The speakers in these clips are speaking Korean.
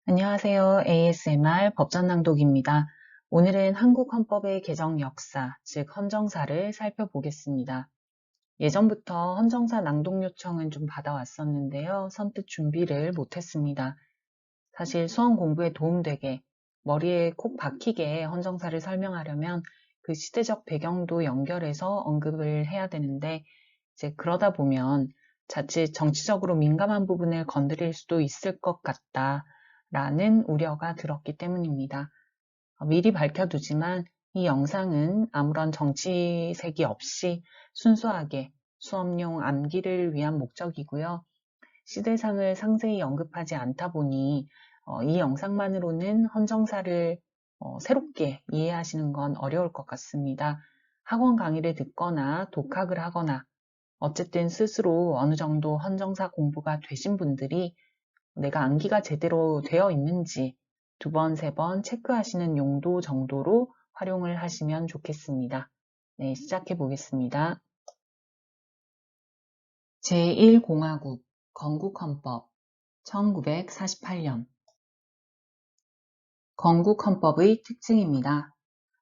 안녕하세요. ASMR 법전낭독입니다. 오늘은 한국 헌법의 개정 역사, 즉 헌정사를 살펴보겠습니다. 예전부터 헌정사 낭독 요청은 좀 받아왔었는데요. 선뜻 준비를 못했습니다. 사실 수험 공부에 도움되게 머리에 콕 박히게 헌정사를 설명하려면 그 시대적 배경도 연결해서 언급을 해야 되는데 이제 그러다 보면 자칫 정치적으로 민감한 부분을 건드릴 수도 있을 것 같다라는 우려가 들었기 때문입니다. 미리 밝혀두지만 이 영상은 아무런 정치색이 없이 순수하게 수업용 암기를 위한 목적이고요. 시대상을 상세히 언급하지 않다 보니 이 영상만으로는 헌정사를 새롭게 이해하시는 건 어려울 것 같습니다. 학원 강의를 듣거나 독학을 하거나 어쨌든 스스로 어느 정도 헌정사 공부가 되신 분들이 내가 암기가 제대로 되어 있는지 두 번, 세 번 체크하시는 용도 정도로 활용을 하시면 좋겠습니다. 네, 시작해 보겠습니다. 제1공화국 건국헌법 1948년 건국헌법의 특징입니다.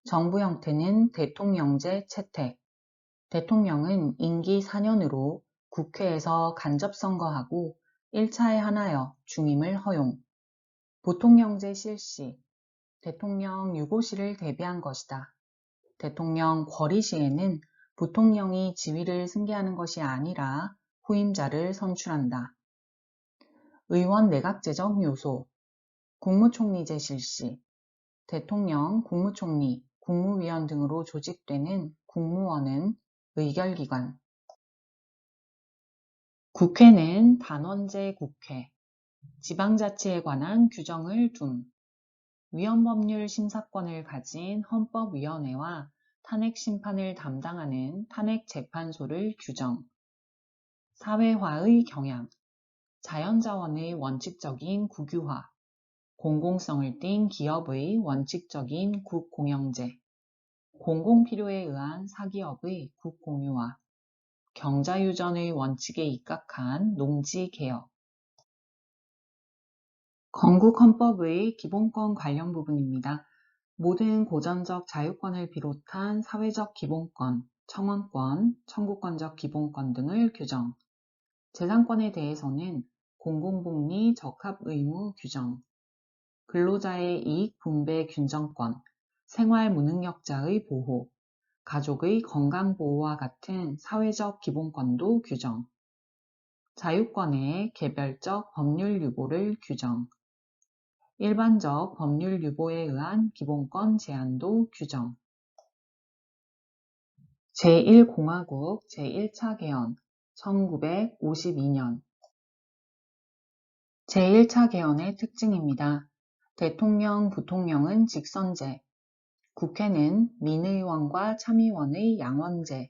정부 형태는 대통령제 채택. 대통령은 임기 4년으로 국회에서 간접선거하고 1차에 하나여 중임을 허용. 부통령제 실시. 대통령 유고시를 대비한 것이다. 대통령 권리 시에는 부통령이 지위를 승계하는 것이 아니라 후임자를 선출한다. 의원 내각제적 요소. 국무총리제 실시. 대통령, 국무총리, 국무위원 등으로 조직되는 국무원은 의결기관. 국회는 단원제 국회, 지방자치에 관한 규정을 둠, 위헌법률 심사권을 가진 헌법위원회와 탄핵심판을 담당하는 탄핵재판소를 규정, 사회화의 경향, 자연자원의 원칙적인 국유화, 공공성을 띤 기업의 원칙적인 국공영제, 공공필요에 의한 사기업의 국공유화, 경자유전의 원칙에 입각한 농지개혁. 건국헌법의 기본권 관련 부분입니다. 모든 고전적 자유권을 비롯한 사회적 기본권, 청원권, 청구권적 기본권 등을 규정. 재산권에 대해서는 공공복리 적합의무 규정, 근로자의 이익 분배 균정권, 생활 무능력자의 보호, 가족의 건강보호와 같은 사회적 기본권도 규정, 자유권의 개별적 법률 유보를 규정, 일반적 법률 유보에 의한 기본권 제한도 규정. 제1공화국 제1차 개헌 1952년 제1차 개헌의 특징입니다. 대통령, 부통령은 직선제, 국회는 민의원과 참의원의 양원제.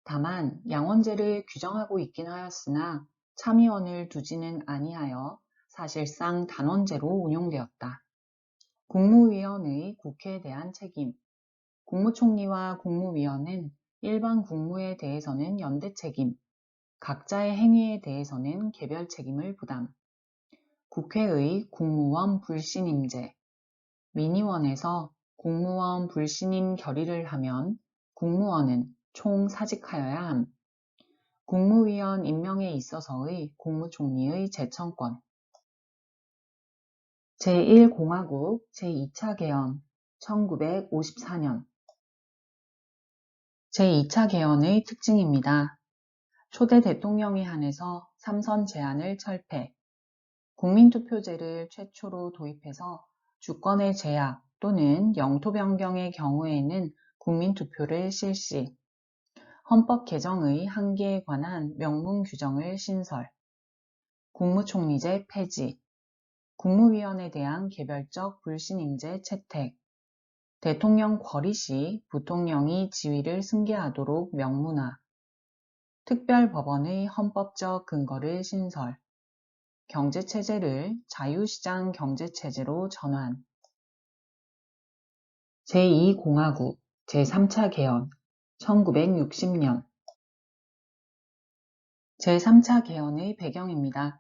다만 양원제를 규정하고 있긴 하였으나 참의원을 두지는 아니하여 사실상 단원제로 운용되었다. 국무위원의 국회에 대한 책임. 국무총리와 국무위원은 일반 국무에 대해서는 연대 책임, 각자의 행위에 대해서는 개별 책임을 부담. 국회의 국무원 불신임제. 민의원에서 국무원 불신임 결의를 하면 국무원은 총 사직하여야 함. 국무위원 임명에 있어서의 국무총리의 제청권. 제1공화국 제2차 개헌 1954년 제2차 개헌의 특징입니다. 초대 대통령에 한해서 3선 제한을 철폐, 국민투표제를 최초로 도입해서 주권의 제약 또는 영토 변경의 경우에는 국민투표를 실시, 헌법 개정의 한계에 관한 명문 규정을 신설, 국무총리제 폐지, 국무위원에 대한 개별적 불신임제 채택, 대통령 권리 시 부통령이 지위를 승계하도록 명문화, 특별법원의 헌법적 근거를 신설, 경제체제를 자유시장 경제체제로 전환. 제2공화국 제3차 개헌 1960년 제3차 개헌의 배경입니다.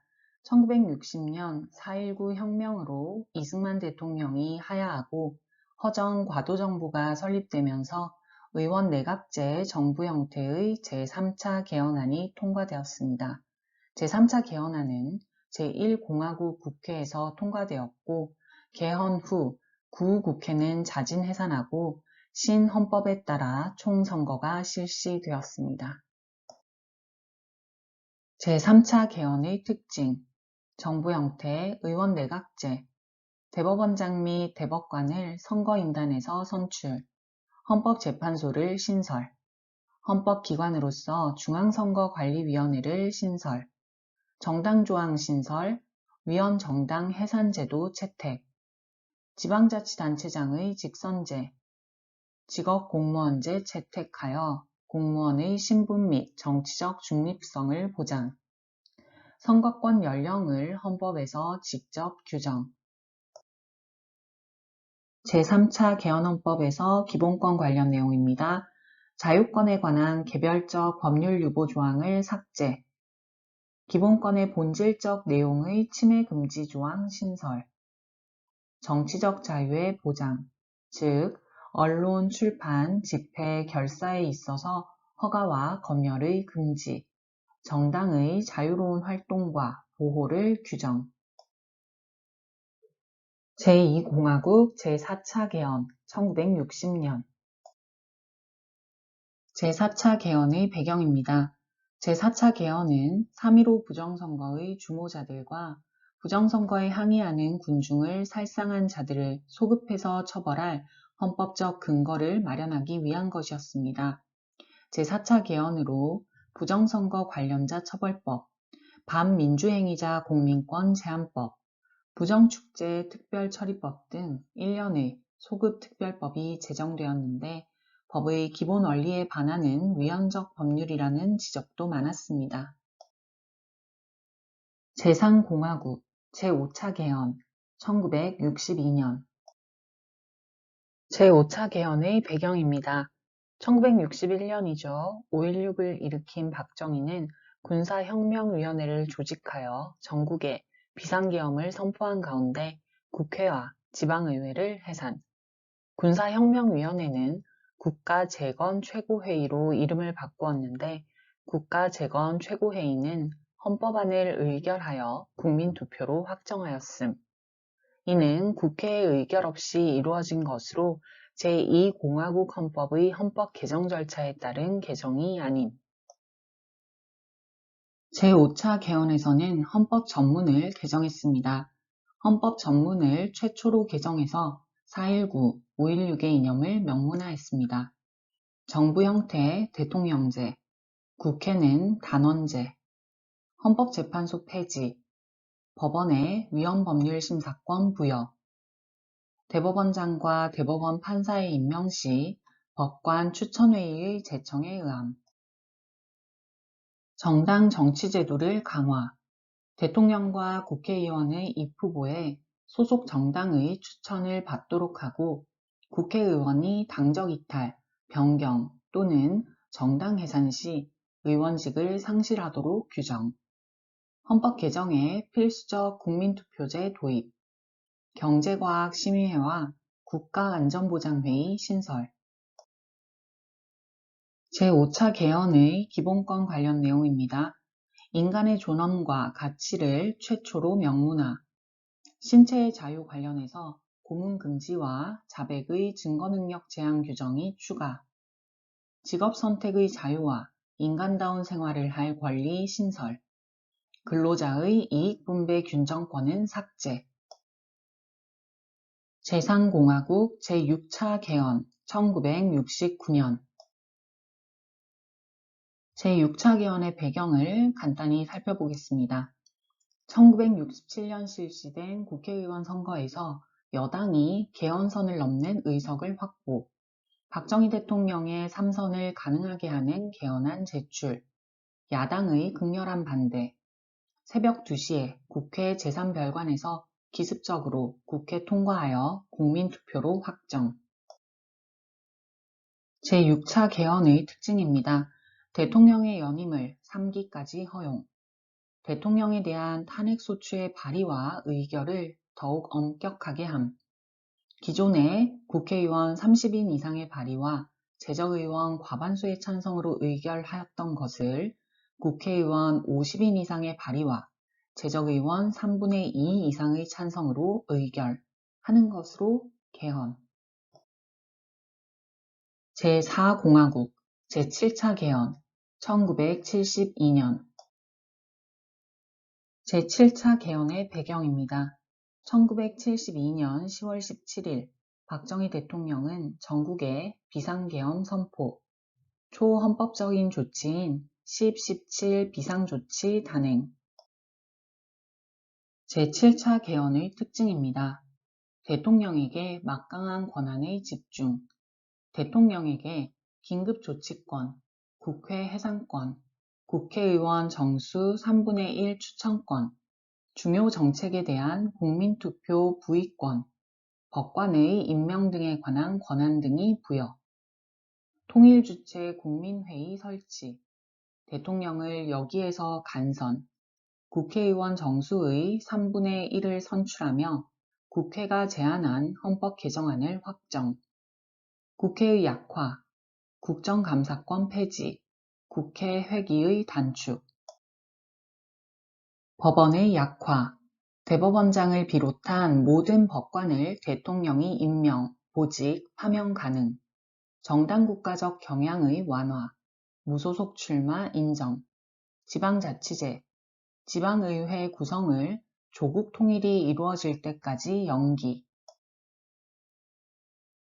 1960년 4.19 혁명으로 이승만 대통령이 하야하고 허정 과도정부가 설립되면서 의원 내각제 정부 형태의 제3차 개헌안이 통과되었습니다. 제3차 개헌안은 제1공화국 국회에서 통과되었고 개헌 후 구국회는 자진 해산하고 신헌법에 따라 총선거가 실시되었습니다. 제3차 개헌의 특징, 정부 형태, 의원 내각제, 대법원장 및 대법관을 선거인단에서 선출, 헌법재판소를 신설, 헌법기관으로서 중앙선거관리위원회를 신설, 정당조항 신설, 위헌정당 해산제도 채택, 지방자치단체장의 직선제, 직업공무원제 채택하여 공무원의 신분 및 정치적 중립성을 보장, 선거권 연령을 헌법에서 직접 규정, 제3차 개헌헌법에서 기본권 관련 내용입니다. 자유권에 관한 개별적 법률 유보 조항을 삭제, 기본권의 본질적 내용의 침해 금지 조항 신설, 정치적 자유의 보장, 즉 언론, 출판, 집회, 결사에 있어서 허가와 검열의 금지, 정당의 자유로운 활동과 보호를 규정, 제2공화국 제4차 개헌 1960년 제4차 개헌의 배경입니다. 제4차 개헌은 3.15 부정선거의 주모자들과 부정선거에 항의하는 군중을 살상한 자들을 소급해서 처벌할 헌법적 근거를 마련하기 위한 것이었습니다. 제4차 개헌으로 부정선거 관련자 처벌법, 반민주행위자 공민권 제한법, 부정축제 특별처리법 등 1년의 소급특별법이 제정되었는데 법의 기본 원리에 반하는 위헌적 법률이라는 지적도 많았습니다. 제3공화국 제5차 개헌 1962년 제5차 개헌의 배경입니다. 1961년이죠. 5.16을 일으킨 박정희는 군사혁명위원회를 조직하여 전국에 비상계엄을 선포한 가운데 국회와 지방의회를 해산. 군사혁명위원회는 국가재건최고회의로 이름을 바꾸었는데 국가재건최고회의는 헌법안을 의결하여 국민투표로 확정하였음. 이는 국회의 의결 없이 이루어진 것으로 제2공화국 헌법의 헌법 개정 절차에 따른 개정이 아님. 제5차 개헌에서는 헌법 전문을 개정했습니다. 헌법 전문을 최초로 개정해서 4.19, 5.16의 이념을 명문화했습니다. 정부 형태 대통령제, 국회는 단원제, 헌법재판소 폐지, 법원의 위헌법률심사권 부여, 대법원장과 대법원 판사의 임명 시 법관 추천회의의 제청에 의함, 정당 정치제도를 강화, 대통령과 국회의원의 입후보에 소속 정당의 추천을 받도록 하고 국회의원이 당적 이탈, 변경 또는 정당 해산 시 의원직을 상실하도록 규정, 헌법 개정에 필수적 국민투표제 도입, 경제과학심의회와 국가안전보장회의 신설, 제5차 개헌의 기본권 관련 내용입니다. 인간의 존엄과 가치를 최초로 명문화, 신체의 자유 관련해서 고문 금지와 자백의 증거능력 제한 규정이 추가, 직업 선택의 자유와 인간다운 생활을 할 권리 신설, 근로자의 이익분배 균정권은 삭제, 제3공화국 제6차 개헌 1969년 제6차 개헌의 배경을 간단히 살펴보겠습니다. 1967년 실시된 국회의원 선거에서 여당이 개헌선을 넘는 의석을 확보, 박정희 대통령의 3선을 가능하게 하는 개헌안 제출, 야당의 극렬한 반대, 새벽 2시에 국회 제3별관에서 기습적으로 국회 통과하여 국민투표로 확정. 제6차 개헌의 특징입니다. 대통령의 연임을 3기까지 허용, 대통령에 대한 탄핵소추의 발의와 의결을 더욱 엄격하게 함. 기존에 국회의원 30인 이상의 발의와 제적의원 과반수의 찬성으로 의결하였던 것을 국회의원 50인 이상의 발의와 제적의원 3분의 2 이상의 찬성으로 의결하는 것으로 개헌. 제4공화국 제7차 개헌 1972년 제7차 개헌의 배경입니다. 1972년 10월 17일 박정희 대통령은 전국에 비상계엄 선포, 초헌법적인 조치인 10.17 비상조치 단행. 제7차 개헌의 특징입니다. 대통령에게 막강한 권한의 집중, 대통령에게 긴급조치권, 국회 해산권, 국회의원 정수 3분의 1 추천권, 중요 정책에 대한 국민투표 부의권, 법관의 임명 등에 관한 권한 등이 부여, 통일주체 국민회의 설치, 대통령을 여기에서 간선, 국회의원 정수의 3분의 1을 선출하며 국회가 제안한 헌법 개정안을 확정, 국회의 약화, 국정감사권 폐지, 국회 회기의 단축, 법원의 약화, 대법원장을 비롯한 모든 법관을 대통령이 임명, 보직, 파면 가능, 정당국가적 경향의 완화, 무소속 출마 인정, 지방자치제, 지방의회 구성을 조국 통일이 이루어질 때까지 연기.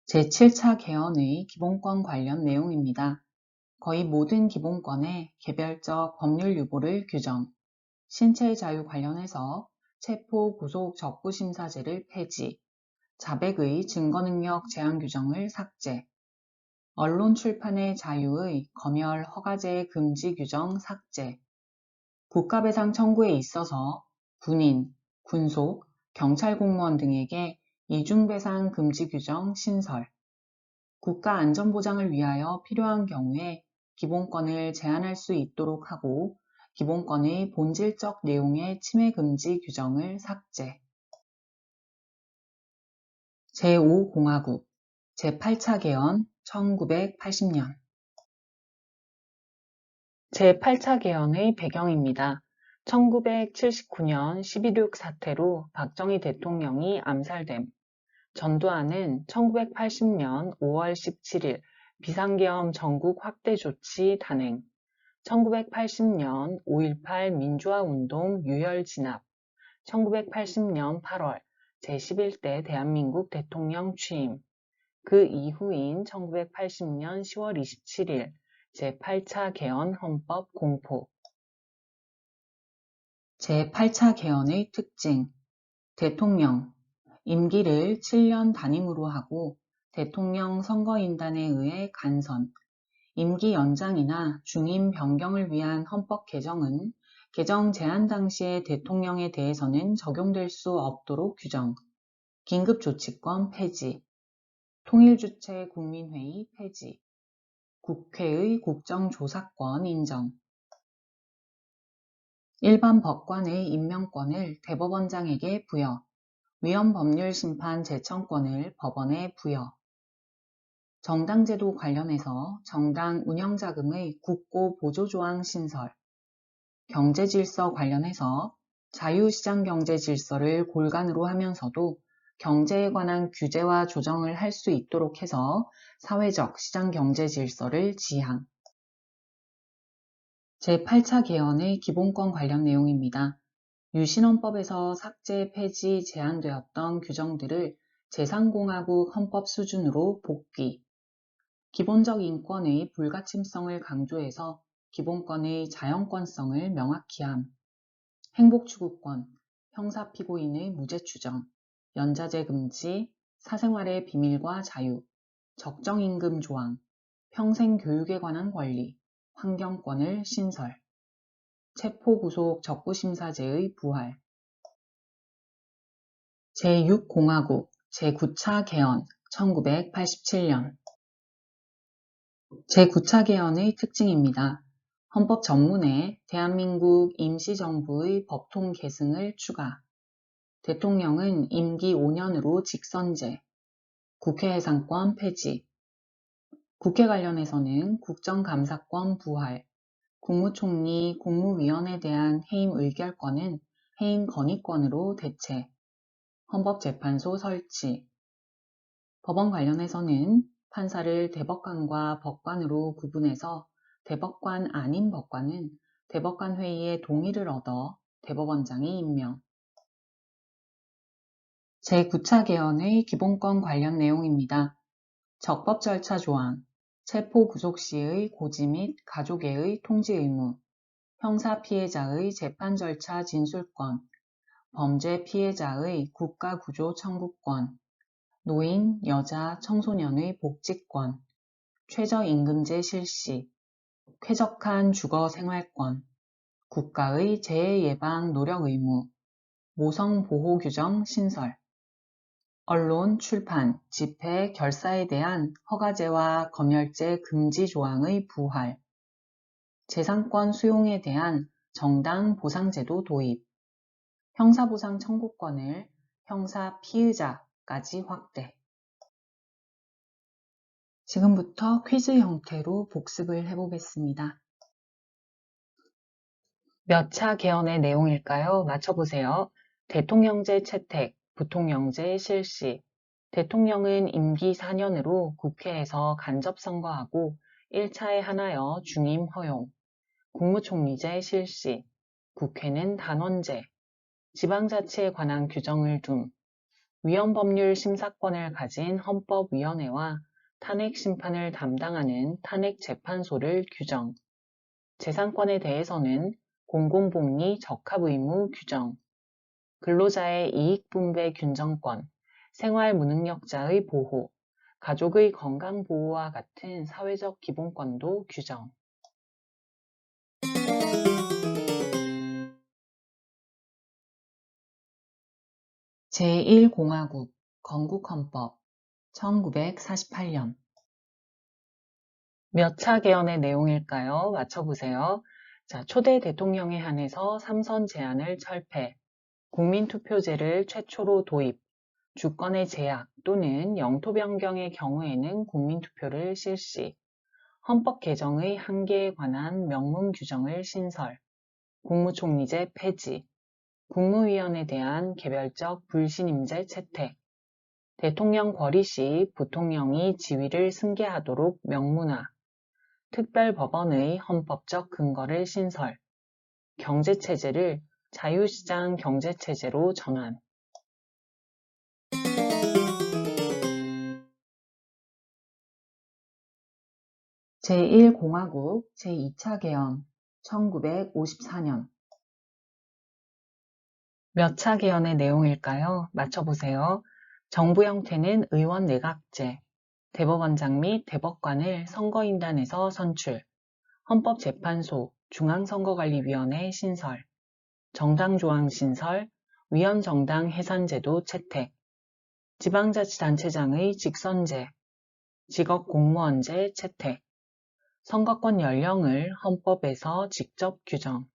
제7차 개헌의 기본권 관련 내용입니다. 거의 모든 기본권의 개별적 법률 유보를 규정, 신체의 자유 관련해서 체포, 구속, 적부심사제를 폐지, 자백의 증거능력 제한 규정을 삭제, 언론 출판의 자유의 검열 허가제 금지 규정 삭제, 국가배상 청구에 있어서 군인, 군속, 경찰 공무원 등에게 이중배상 금지 규정 신설, 국가 안전보장을 위하여 필요한 경우에 기본권을 제한할 수 있도록 하고 기본권의 본질적 내용의 침해 금지 규정을 삭제. 제5공화국 제8차 개헌 1980년 제8차 개헌의 배경입니다. 1979년 12.6 사태로 박정희 대통령이 암살됨. 전두환은 1980년 5월 17일 비상계엄 전국 확대 조치 단행, 1980년 5.18 민주화운동 유혈 진압, 1980년 8월 제11대 대한민국 대통령 취임, 그 이후인 1980년 10월 27일 제8차 개헌 헌법 공포. 제8차 개헌의 특징, 대통령, 임기를 7년 단임으로 하고 대통령 선거인단에 의해 간선, 임기 연장이나 중임 변경을 위한 헌법 개정은 개정 제안 당시의 대통령에 대해서는 적용될 수 없도록 규정, 긴급조치권 폐지, 통일주체 국민회의 폐지, 국회의 국정조사권 인정, 일반 법관의 임명권을 대법원장에게 부여, 위헌법률심판 제청권을 법원에 부여, 정당제도 관련해서 정당 운영자금의 국고 보조조항 신설, 경제질서 관련해서 자유시장경제질서를 골간으로 하면서도 경제에 관한 규제와 조정을 할 수 있도록 해서 사회적 시장경제질서를 지향. 제8차 개헌의 기본권 관련 내용입니다. 유신헌법에서 삭제, 폐지, 제한되었던 규정들을 제3공화국 헌법 수준으로 복귀, 기본적 인권의 불가침성을 강조해서 기본권의 자연권성을 명확히 함, 행복추구권, 형사피고인의 무죄추정, 연좌제 금지, 사생활의 비밀과 자유, 적정임금 조항, 평생교육에 관한 권리, 환경권을 신설, 체포구속 적부심사제의 부활. 제6공화국 제9차 개헌 1987년 제9차 개헌의 특징입니다. 헌법 전문에 대한민국 임시정부의 법통 계승을 추가. 대통령은 임기 5년으로 직선제. 국회 해산권 폐지. 국회 관련해서는 국정감사권 부활. 국무총리, 국무위원에 대한 해임 의결권은 해임 건의권으로 대체. 헌법재판소 설치. 법원 관련해서는 판사를 대법관과 법관으로 구분해서 대법관 아닌 법관은 대법관 회의의 동의를 얻어 대법원장이 임명. 제9차 개헌의 기본권 관련 내용입니다. 적법 절차 조항, 체포 구속 시의 고지 및 가족애의 통지 의무, 형사 피해자의 재판 절차 진술권, 범죄 피해자의 국가구조 청구권, 노인, 여자, 청소년의 복지권, 최저임금제 실시, 쾌적한 주거 생활권, 국가의 재해 예방 노력 의무, 모성 보호 규정 신설, 언론, 출판, 집회, 결사에 대한 허가제와 검열제 금지 조항의 부활, 재산권 수용에 대한 정당 보상제도 도입, 형사보상 청구권을 형사 피의자까지 확대. 지금부터 퀴즈 형태로 복습을 해보겠습니다. 몇 차 개헌의 내용일까요? 맞춰보세요. 대통령제 채택, 부통령제 실시. 대통령은 임기 4년으로 국회에서 간접선거하고 1차에 하나여 중임 허용. 국무총리제 실시. 국회는 단원제. 지방자치에 관한 규정을 둠. 위헌법률 심사권을 가진 헌법위원회와 탄핵심판을 담당하는 탄핵재판소를 규정. 재산권에 대해서는 공공복리 적합의무 규정, 근로자의 이익분배 균정권, 생활무능력자의 보호, 가족의 건강보호와 같은 사회적 기본권도 규정. 제1공화국 건국헌법 1948년 몇 차 개헌의 내용일까요? 맞춰보세요. 자, 초대 대통령에 한해서 3선 제한을 철폐, 국민투표제를 최초로 도입, 주권의 제약 또는 영토 변경의 경우에는 국민투표를 실시, 헌법 개정의 한계에 관한 명문 규정을 신설, 국무총리제 폐지, 국무위원에 대한 개별적 불신임제 채택, 대통령 권리 시 부통령이 지위를 승계하도록 명문화, 특별법원의 헌법적 근거를 신설, 경제체제를 자유시장 경제체제로 전환. 제1공화국 제2차 개헌 1954년 몇 차 개헌의 내용일까요? 맞춰보세요. 정부 형태는 의원 내각제, 대법원장 및 대법관을 선거인단에서 선출, 헌법재판소, 중앙선거관리위원회 신설, 정당조항 신설, 위헌정당 해산제도 채택, 지방자치단체장의 직선제, 직업공무원제 채택, 선거권 연령을 헌법에서 직접 규정,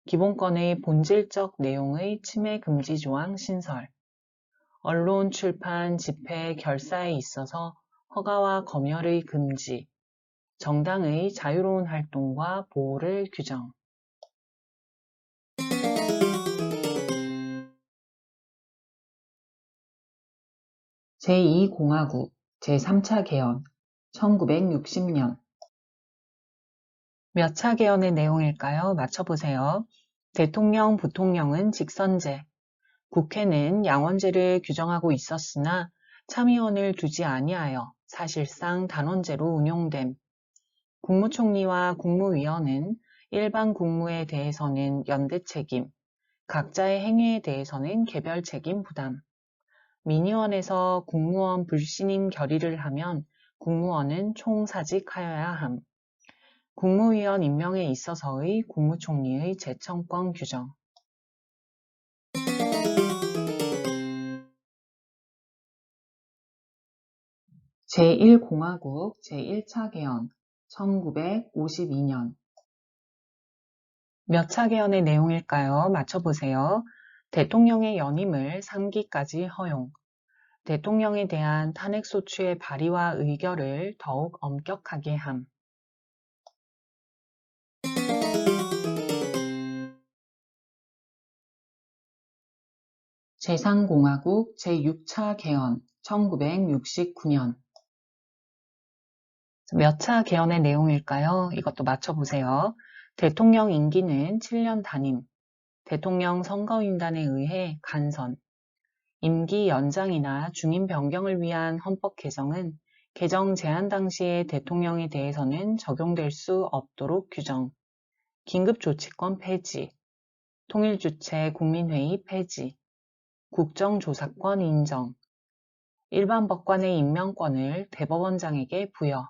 기본권의 본질적 내용의 침해 금지 조항 신설, 언론, 출판, 집회, 결사에 있어서 허가와 검열의 금지, 정당의 자유로운 활동과 보호를 규정. 제2공화국 제3차 개헌 1960년 몇 차 개헌의 내용일까요? 맞춰보세요. 대통령, 부통령은 직선제, 국회는 양원제를 규정하고 있었으나 참의원을 두지 아니하여 사실상 단원제로 운용됨. 국무총리와 국무위원은 일반 국무에 대해서는 연대 책임, 각자의 행위에 대해서는 개별 책임 부담. 민의원에서 국무원 불신임 결의를 하면 국무원은 총사직하여야 함. 국무위원 임명에 있어서의 국무총리의 제청권 규정. 제1공화국 제1차 개헌 1952년 몇 차 개헌의 내용일까요? 맞춰보세요. 대통령의 연임을 3기까지 허용. 대통령에 대한 탄핵소추의 발의와 의결을 더욱 엄격하게 함. 제3공화국 제6차 개헌 1969년. 몇 차 개헌의 내용일까요? 이것도 맞춰보세요. 대통령 임기는 7년 단임, 대통령 선거인단에 의해 간선, 임기 연장이나 중임 변경을 위한 헌법 개정은 개정 제한 당시의 대통령에 대해서는 적용될 수 없도록 규정, 긴급조치권 폐지, 통일주체 국민회의 폐지, 국정조사권 인정, 일반 법관의 임명권을 대법원장에게 부여,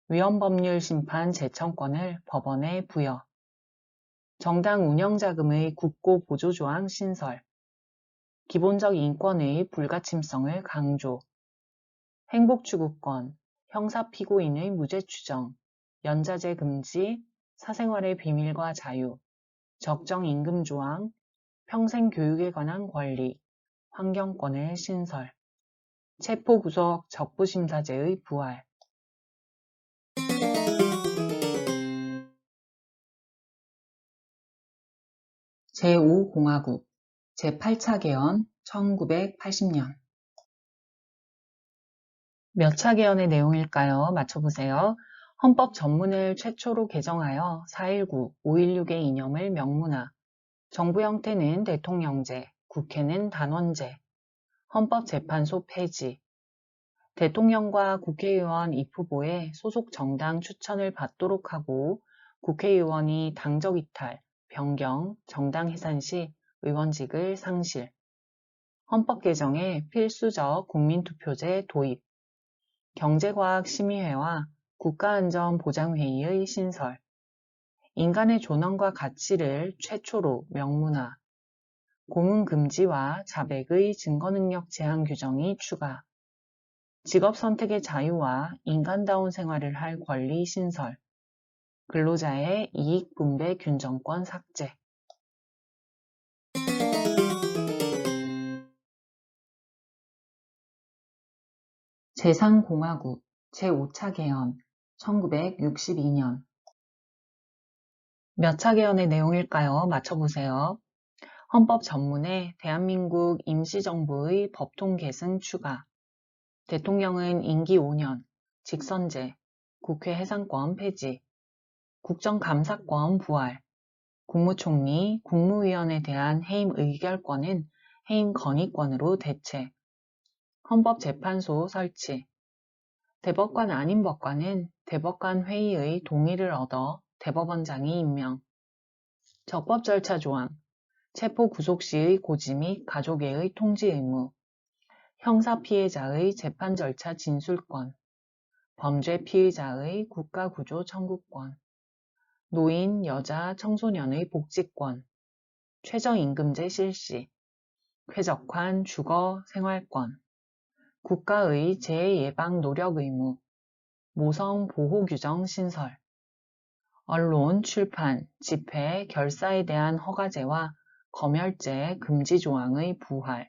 위헌법률 심판 제청권을 법원에 부여, 정당 운영자금의 국고 보조조항 신설, 기본적 인권의 불가침성을 강조, 행복추구권, 형사피고인의 무죄 추정, 연자제 금지, 사생활의 비밀과 자유, 적정임금 조항, 평생교육에 관한 권리, 환경권의 신설, 체포구속 적부심사제의 부활. 제5공화국 제8차 개헌 1980년. 몇 차 개헌의 내용일까요? 맞춰보세요. 헌법 전문을 최초로 개정하여 4.19, 5.16의 이념을 명문화. 정부 형태는 대통령제, 국회는 단원제. 헌법재판소 폐지. 대통령과 국회의원 입후보의 소속 정당 추천을 받도록 하고 국회의원이 당적 이탈, 변경, 정당 해산 시 의원직을 상실. 헌법 개정에 필수적 국민투표제 도입. 경제과학심의회와 국가안전보장회의의 신설, 인간의 존엄과 가치를 최초로 명문화, 고문금지와 자백의 증거능력 제한 규정이 추가, 직업선택의 자유와 인간다운 생활을 할 권리 신설, 근로자의 이익분배 균정권 삭제. 제3공화국 제5차 개헌 1962년. 몇 차 개헌의 내용일까요? 맞춰보세요. 헌법 전문에 대한민국 임시정부의 법통 계승 추가, 대통령은 임기 5년, 직선제, 국회 해산권 폐지, 국정감사권 부활, 국무총리, 국무위원에 대한 해임 의결권은 해임 건의권으로 대체, 헌법재판소 설치, 대법관 아닌 법관은 대법관 회의의 동의를 얻어 대법원장이 임명, 적법 절차 조항, 체포 구속 시의 고지 및 가족애의 통지 의무, 형사 피해자의 재판 절차 진술권, 범죄 피의자의 국가구조 청구권, 노인, 여자, 청소년의 복지권, 최저임금제 실시, 쾌적한 주거 생활권, 국가의 재해 예방 노력 의무, 모성 보호 규정 신설, 언론, 출판, 집회, 결사에 대한 허가제와 검열제 금지 조항의 부활,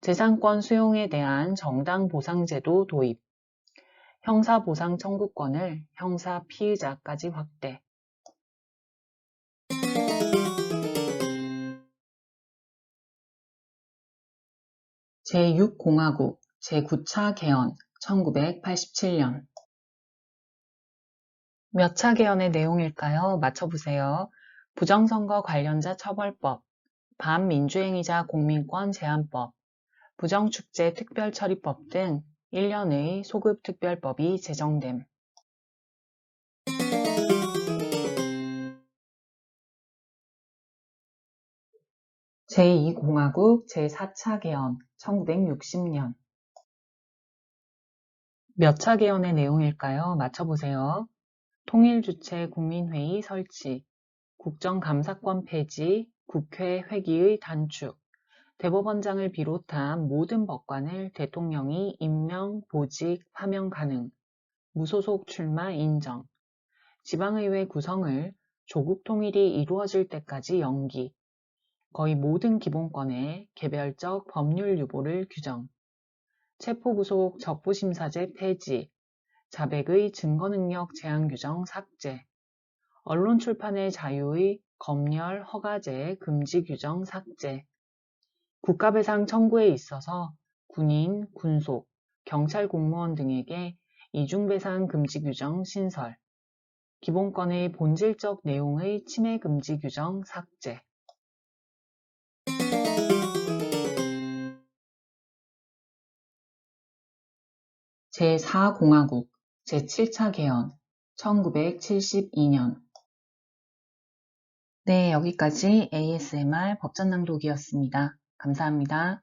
재산권 수용에 대한 정당 보상제도 도입, 형사보상 청구권을 형사 피의자까지 확대. 제6공화국 제9차 개헌 1987년. 몇 차 개헌의 내용일까요? 맞춰보세요. 부정선거 관련자 처벌법, 반민주행위자 공민권 제한법, 부정축제 특별처리법 등 1년의 소급특별법이 제정됨. 제2공화국 제4차 개헌 1960년. 몇 차 개헌의 내용일까요? 맞춰보세요. 통일주체 국민회의 설치, 국정감사권 폐지, 국회 회기의 단축, 대법원장을 비롯한 모든 법관을 대통령이 임명, 보직, 파면 가능, 무소속 출마 인정, 지방의회 구성을 조국 통일이 이루어질 때까지 연기, 거의 모든 기본권의 개별적 법률 유보를 규정, 체포구속 적부심사제 폐지, 자백의 증거능력 제한 규정 삭제, 언론 출판의 자유의 검열 허가제 금지 규정 삭제, 국가배상 청구에 있어서 군인, 군속, 경찰 공무원 등에게 이중배상 금지 규정 신설, 기본권의 본질적 내용의 침해 금지 규정 삭제. 제4공화국 제7차 개헌 1972년. 네, 여기까지 ASMR 법전낭독이었습니다. 감사합니다.